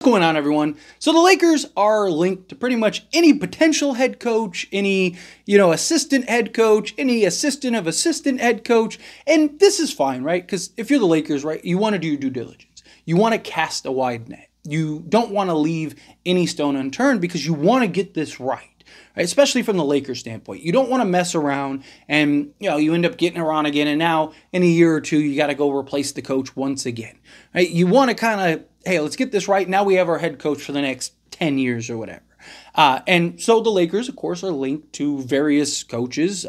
What's going on, everyone? So the Lakers are linked to pretty much any potential head coach, any, assistant head coach, any assistant of assistant head coach. And this is fine, right? Because if you're the Lakers, right, you want to do your due diligence. You want to cast a wide net. You don't want to leave any stone unturned because you want to get this right. Right, especially from the Lakers standpoint. You don't want to mess around and, you end up getting around again. And now in a year or two, you got to go replace the coach once again. Right? You want to kind of, hey, let's get this right. Now we have our head coach for the next 10 years or whatever. And so the Lakers, of course, are linked to various coaches,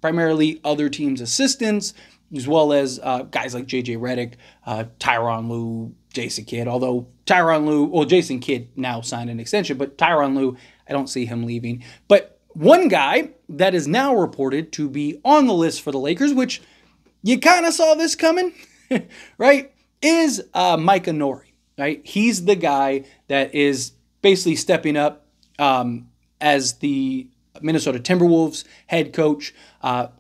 primarily other teams' assistants, as well as guys like J.J. Redick, Tyronn Lue, Jason Kidd. Although Jason Kidd now signed an extension, but Tyronn Lue, I don't see him leaving. But one guy that is now reported to be on the list for the Lakers, which you kind of saw this coming, right, is Micah Nori, right? He's the guy that is basically stepping up as the Minnesota Timberwolves head coach.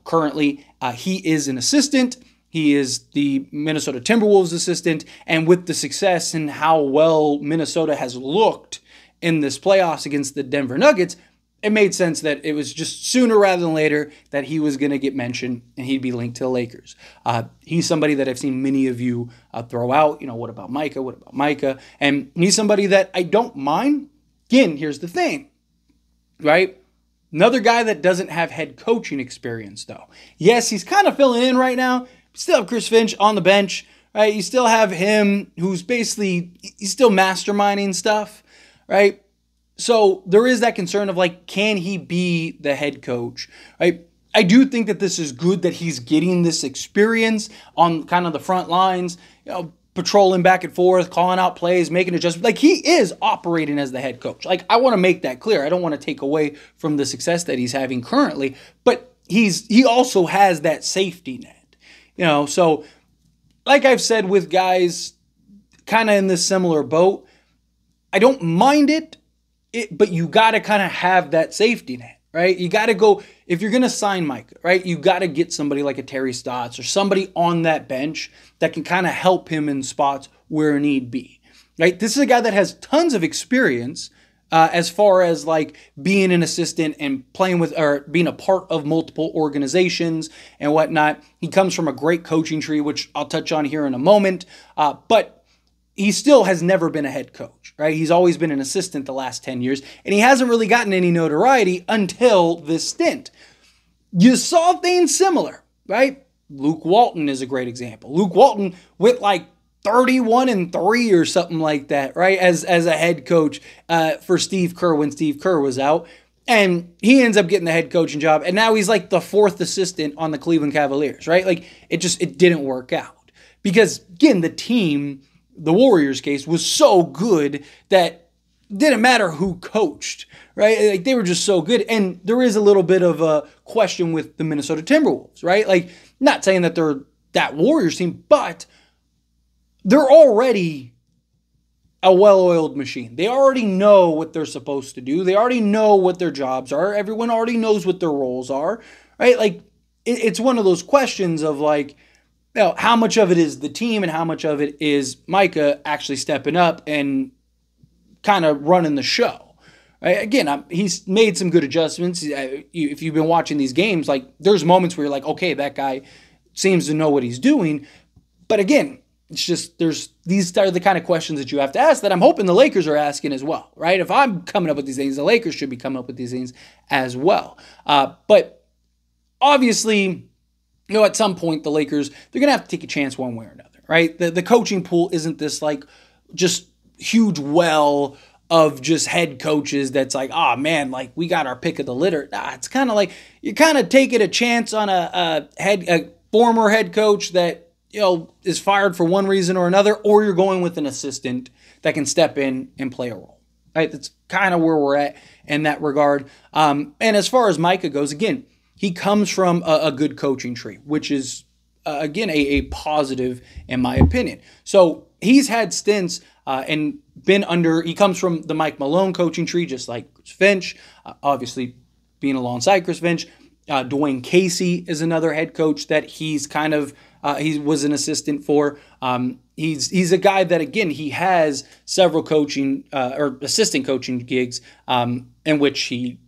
Currently, he is an assistant. He is the Minnesota Timberwolves assistant. And with the success and how well Minnesota has looked in this playoffs against the Denver Nuggets, it made sense that it was just sooner rather than later that he was going to get mentioned and he'd be linked to the Lakers. He's somebody that I've seen many of you throw out. What about Micah? What about Micah? And he's somebody that I don't mind. Again, here's the thing, right? Another guy that doesn't have head coaching experience, though. Yes, he's kind of filling in right now. You still have Chris Finch on the bench, right? You still have him who's basically, he's still masterminding stuff, right? So there is that concern of can he be the head coach, right? I do think that this is good that he's getting this experience on kind of the front lines, patrolling back and forth, calling out plays, making adjustments. He is operating as the head coach. I want to make that clear. I don't want to take away from the success that he's having currently, but he also has that safety net, So like I've said with guys kind of in this similar boat, I don't mind it, but you got to kind of have that safety net, right? You got to go, if you're going to sign Micah, right, you got to get somebody like a Terry Stotts or somebody on that bench that can kind of help him in spots where need be, right? This is a guy that has tons of experience as far as being an assistant and playing with or being a part of multiple organizations and whatnot. He comes from a great coaching tree, which I'll touch on here in a moment, but he still has never been a head coach, right? He's always been an assistant the last 10 years, and he hasn't really gotten any notoriety until this stint. You saw things similar, right? Luke Walton is a great example. Luke Walton went 31-3 or something like that, right? As a head coach for Steve Kerr when Steve Kerr was out. And he ends up getting the head coaching job, and now he's the fourth assistant on the Cleveland Cavaliers, right? It didn't work out. Because, again, the team, the Warriors case, was so good that it didn't matter who coached, right? They were just so good. And there is a little bit of a question with the Minnesota Timberwolves, right? Not saying that they're that Warriors team, but they're already a well-oiled machine. They already know what they're supposed to do. They already know what their jobs are. Everyone already knows what their roles are, right? It's one of those questions of how much of it is the team and how much of it is Micah actually stepping up and kind of running the show. Right? Again, he's made some good adjustments. If you've been watching these games, there's moments where you're okay, that guy seems to know what he's doing. But again, it's just these are the kind of questions that you have to ask that I'm hoping the Lakers are asking as well, right? If I'm coming up with these things, the Lakers should be coming up with these things as well. But obviously, at some point, the Lakers, they're going to have to take a chance one way or another, right? The coaching pool isn't this just huge well of just head coaches that's we got our pick of the litter. Nah, it's kind of you're kind of taking a chance on a former head coach that, is fired for one reason or another, or you're going with an assistant that can step in and play a role, right? That's kind of where we're at in that regard. And as far as Micah goes, again, he comes from a good coaching tree, which is, again, a positive in my opinion. So he's had stints and he comes from the Mike Malone coaching tree, just like Chris Finch, obviously being alongside Chris Finch. Dwayne Casey is another head coach that he's kind of, he was an assistant for. He's a guy that, again, he has several coaching or assistant coaching gigs in which he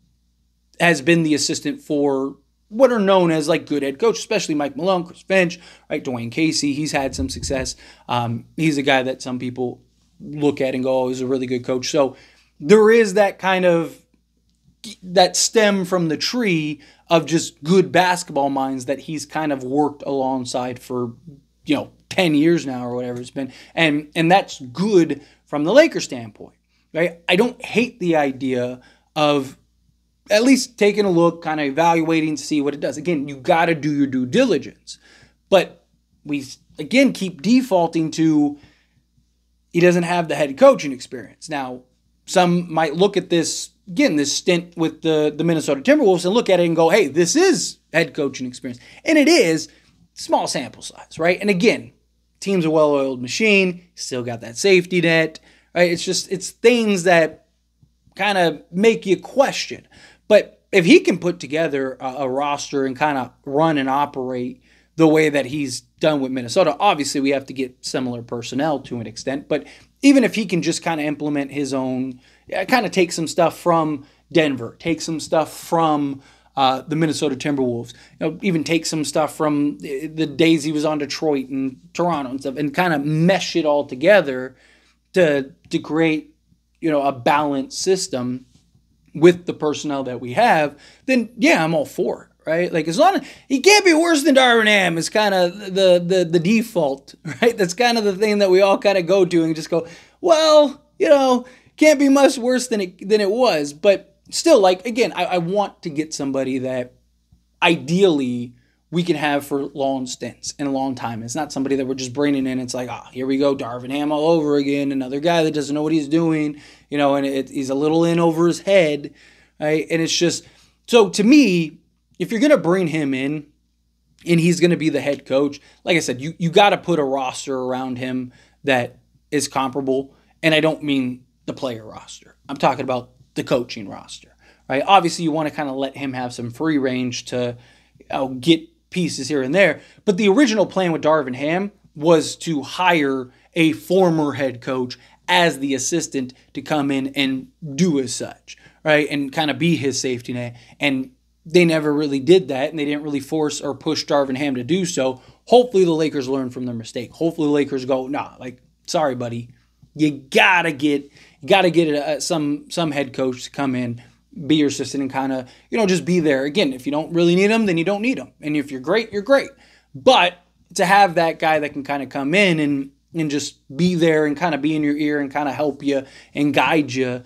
has been the assistant for what are known as like good head coach, especially Mike Malone, Chris Finch, right? Dwayne Casey. He's had some success. He's a guy that some people look at and go, oh, he's a really good coach. So there is that kind of that stem from the tree of just good basketball minds that he's kind of worked alongside for, 10 years now or whatever it's been. And that's good from the Lakers standpoint, right? I don't hate the idea of at least taking a look, kind of evaluating to see what it does. Again, you got to do your due diligence. But we, again, keep defaulting to he doesn't have the head coaching experience. Now, some might look at this, again, this stint with the Minnesota Timberwolves and look at it and go, hey, this is head coaching experience. And it is small sample size, right? And again, team's a well-oiled machine, still got that safety net, right? It's things that kind of make you question. But if he can put together a roster and kind of run and operate the way that he's done with Minnesota, obviously we have to get similar personnel to an extent, but even if he can just kind of implement his own, kind of take some stuff from Denver, take some stuff from the Minnesota Timberwolves, even take some stuff from the days he was on Detroit and Toronto and stuff, and kind of mesh it all together to create, a balanced system with the personnel that we have, then yeah, I'm all for it, right? Like, as long as he can't be worse than Darvin Ham is kind of the default, right? That's kind of the thing that we all kind of go to and just go, well, can't be much worse than it was. But still, like, again, I want to get somebody that ideally we can have for long stints and a long time. It's not somebody that we're just bringing in. It's like, here we go, Darvin Ham all over again, another guy that doesn't know what he's doing, and he's a little in over his head, right? And it's just, so to me, if you're going to bring him in and he's going to be the head coach, like I said, you got to put a roster around him that is comparable. And I don't mean the player roster. I'm talking about the coaching roster, right? Obviously, you want to kind of let him have some free range to get pieces here and there. But the original plan with Darvin Ham was to hire a former head coach as the assistant to come in and do as such, right? And kind of be his safety net. And they never really did that, and they didn't really force or push Darvin Ham to do so. Hopefully the Lakers learn from their mistake. Hopefully the Lakers go, nah, like, sorry, buddy. You gotta get some head coach to come in, be your assistant, and kind of, just be there. Again, if you don't really need them, then you don't need them. And if you're great, you're great. But to have that guy that can kind of come in and just be there and kind of be in your ear and kind of help you and guide you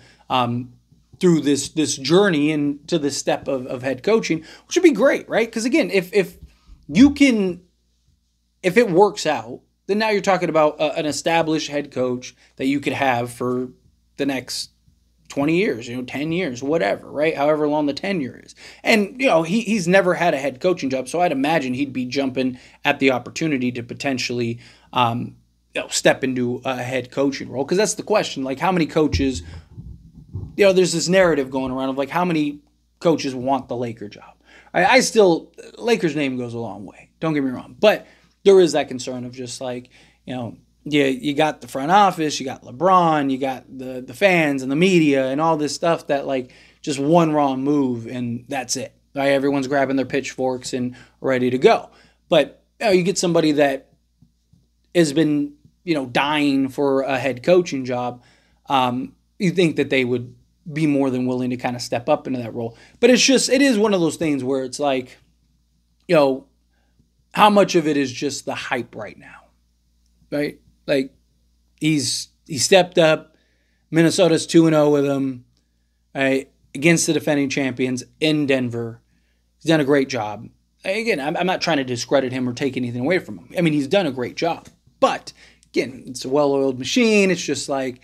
through this journey and to this step of head coaching, which would be great, right? Because again, if it works out, then now you're talking about an established head coach that you could have for the next 20 years, 10 years, whatever, right? However long the tenure is. And, he's never had a head coaching job, so I'd imagine he'd be jumping at the opportunity to potentially step into a head coaching role. Because that's the question, like, how many coaches, there's this narrative going around of, like, how many coaches want the Laker job? Lakers name goes a long way, don't get me wrong. But there is that concern of just like, you got the front office, you got LeBron, you got the fans and the media and all this stuff that, like, just one wrong move and that's it. Right? Everyone's grabbing their pitchforks and ready to go. But you get somebody that has been, dying for a head coaching job, you think that they would be more than willing to kind of step up into that role. But it is one of those things where it's like, how much of it is just the hype right now, right? Like, he stepped up. Minnesota's 2-0 with him, right, against the defending champions in Denver. He's done a great job. Again, I'm not trying to discredit him or take anything away from him. I mean, he's done a great job. But, again, it's a well-oiled machine. It's just like,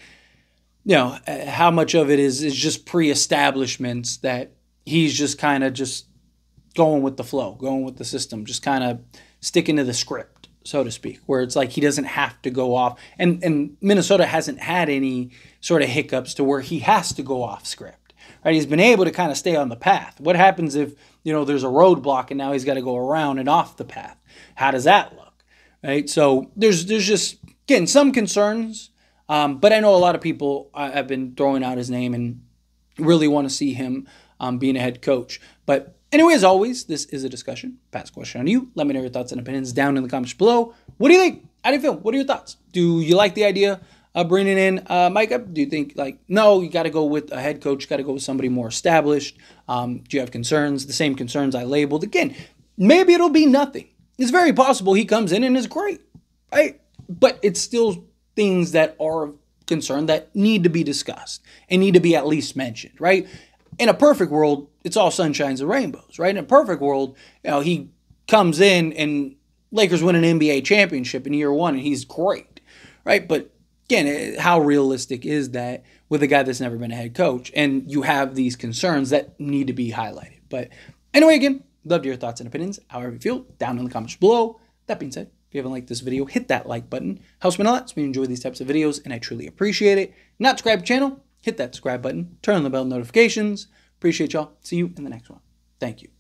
how much of it is just pre-establishments that he's just kind of just going with the flow, going with the system, just kind of sticking to the script, so to speak, where it's like he doesn't have to go off. And Minnesota hasn't had any sort of hiccups to where he has to go off script, right? He's been able to kind of stay on the path. What happens if, there's a roadblock and now he's got to go around and off the path? How does that look, right? So there's just again, some concerns, but I know a lot of people have been throwing out his name and really want to see him being a head coach. But anyway, as always, this is a discussion. Pass question on you. Let me know your thoughts and opinions down in the comments below. What do you think? How do you feel? What are your thoughts? Do you like the idea of bringing in Micah? Do you think, like, no, you got to go with a head coach, got to go with somebody more established? Do you have concerns? The same concerns I labeled. Again, maybe it'll be nothing. It's very possible he comes in and is great, right? But it's still things that are concerned that need to be discussed and need to be at least mentioned, right? In a perfect world, it's all sunshines and rainbows, right? In a perfect world, he comes in and Lakers win an NBA championship in year one and he's great, right? But again, how realistic is that with a guy that's never been a head coach? And you have these concerns that need to be highlighted. But anyway, again, love your thoughts and opinions, however you feel, down in the comments below. That being said, if you haven't liked this video, hit that like button. Helps me a lot, so we enjoy these types of videos, and I truly appreciate it. Not subscribe to the channel, hit that subscribe button, turn on the bell notifications. Appreciate y'all. See you in the next one. Thank you.